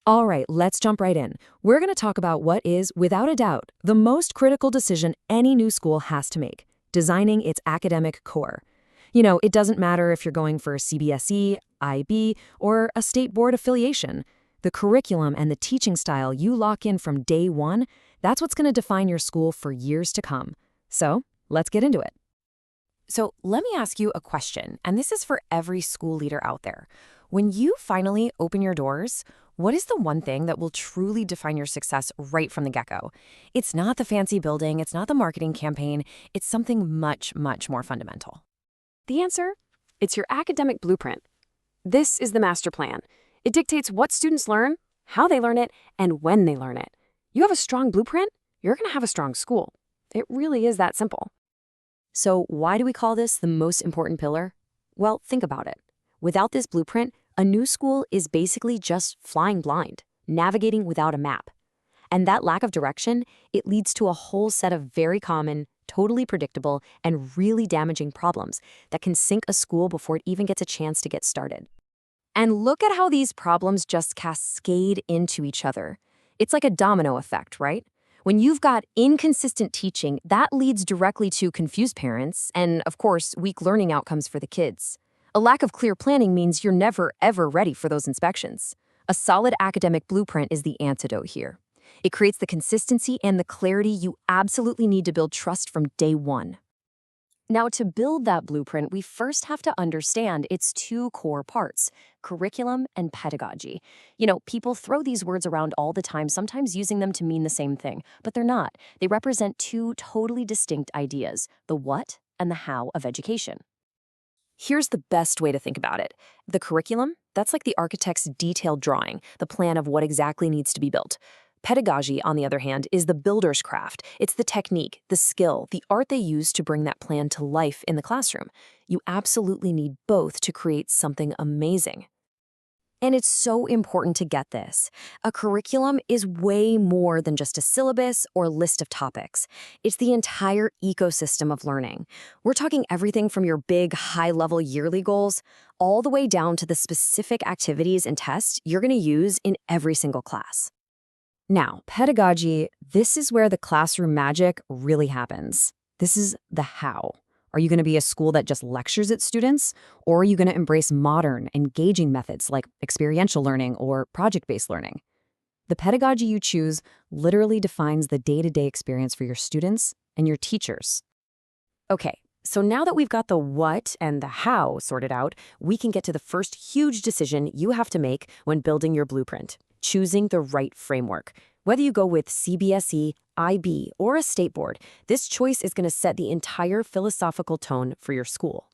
All right, let's jump right in. We're going to talk about what is, without a doubt, the most critical decision any new school has to make: designing its academic core. It doesn't matter if you're going for CBSE, IB, or a state board affiliation. The curriculum and the teaching style you lock in from day one, that's what's going to define your school for years to come. So, let's get into it. So let me ask you a question, and this is for every school leader out there. When you finally open your doors, what is the one thing that will truly define your success right from the get-go? It's not the fancy building, it's not the marketing campaign, it's something much, much more fundamental. The answer? It's your academic blueprint. This is the master plan. It dictates what students learn, how they learn it, and when they learn it. You have a strong blueprint, you're going to have a strong school. It really is that simple. So why do we call this the most important pillar? Well, think about it. Without this blueprint, a new school is basically just flying blind, navigating without a map. And that lack of direction, it leads to a whole set of very common, totally predictable, and really damaging problems that can sink a school before it even gets a chance to get started. And look at how these problems just cascade into each other. It's like a domino effect, right? When you've got inconsistent teaching, that leads directly to confused parents and, of course, weak learning outcomes for the kids. A lack of clear planning means you're never, ever ready for those inspections. A solid academic blueprint is the antidote here. It creates the consistency and the clarity you absolutely need to build trust from day one. Now, to build that blueprint, we first have to understand its two core parts: curriculum and pedagogy. People throw these words around all the time, sometimes using them to mean the same thing, but they're not. They represent two totally distinct ideas: the what and the how of education. Here's the best way to think about it. The curriculum, that's like the architect's detailed drawing, the plan of what exactly needs to be built. Pedagogy, on the other hand, is the builder's craft. It's the technique, the skill, the art they use to bring that plan to life in the classroom. You absolutely need both to create something amazing. And it's so important to get this. A curriculum is way more than just a syllabus or list of topics. It's the entire ecosystem of learning. We're talking everything from your big, high-level yearly goals all the way down to the specific activities and tests you're going to use in every single class. Now, pedagogy, this is where the classroom magic really happens. This is the how. Are you going to be a school that just lectures its students? Or are you going to embrace modern, engaging methods like experiential learning or project-based learning? The pedagogy you choose literally defines the day-to-day experience for your students and your teachers. Okay, so now that we've got the what and the how sorted out, we can get to the first huge decision you have to make when building your blueprint: choosing the right framework. Whether you go with CBSE, IB, or a state board, this choice is going to set the entire philosophical tone for your school.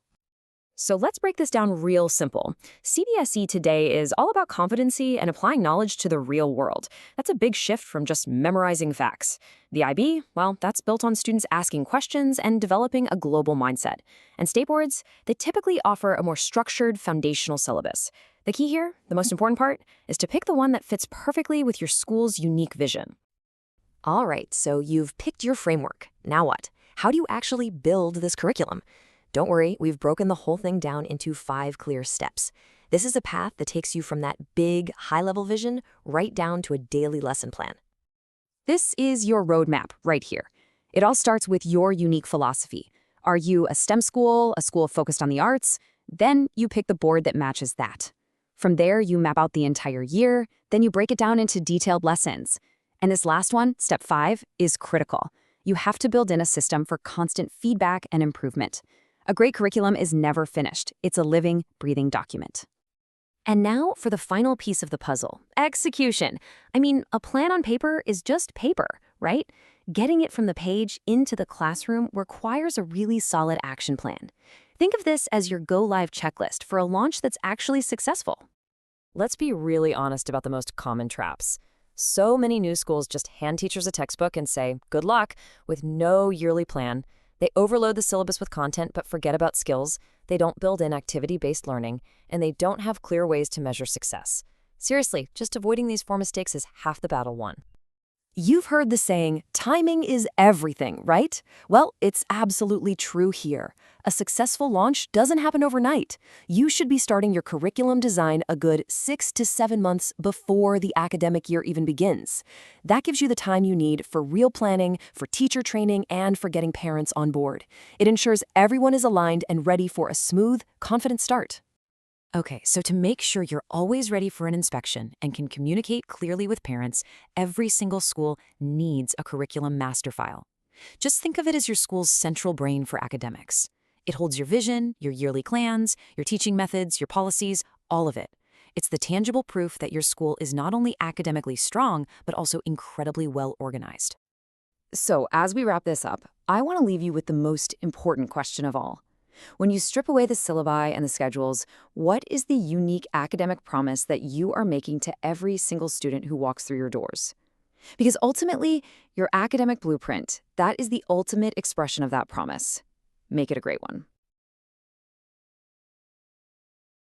So let's break this down real simple. CBSE today is all about competency and applying knowledge to the real world. That's a big shift from just memorizing facts. The IB, well, that's built on students asking questions and developing a global mindset. And state boards, they typically offer a more structured foundational syllabus. The key here, the most important part, is to pick the one that fits perfectly with your school's unique vision. All right, so you've picked your framework. Now what? How do you actually build this curriculum? Don't worry, we've broken the whole thing down into 5 clear steps. This is a path that takes you from that big, high-level vision right down to a daily lesson plan. This is your roadmap right here. It all starts with your unique philosophy. Are you a STEM school, a school focused on the arts? Then you pick the board that matches that. From there, you map out the entire year, then you break it down into detailed lessons. And this last one, step 5, is critical. You have to build in a system for constant feedback and improvement. A great curriculum is never finished. It's a living, breathing document. And now for the final piece of the puzzle: execution. I mean, a plan on paper is just paper, right? Getting it from the page into the classroom requires a really solid action plan. Think of this as your go-live checklist for a launch that's actually successful. Let's be really honest about the most common traps. So many new schools just hand teachers a textbook and say, "Good luck," with no yearly plan. They overload the syllabus with content but forget about skills. They don't build in activity-based learning, and they don't have clear ways to measure success. Seriously, just avoiding these 4 mistakes is half the battle won. You've heard the saying, timing is everything, right? Well, it's absolutely true here. A successful launch doesn't happen overnight. You should be starting your curriculum design a good 6 to 7 months before the academic year even begins. That gives you the time you need for real planning, for teacher training, and for getting parents on board. It ensures everyone is aligned and ready for a smooth, confident start. Okay, so to make sure you're always ready for an inspection and can communicate clearly with parents, every single school needs a curriculum master file. Just think of it as your school's central brain for academics. It holds your vision, your yearly plans, your teaching methods, your policies, all of it. It's the tangible proof that your school is not only academically strong, but also incredibly well organized. So, as we wrap this up, I want to leave you with the most important question of all. When you strip away the syllabi and the schedules, what is the unique academic promise that you are making to every single student who walks through your doors? Because ultimately, your academic blueprint, that is the ultimate expression of that promise. Make it a great one.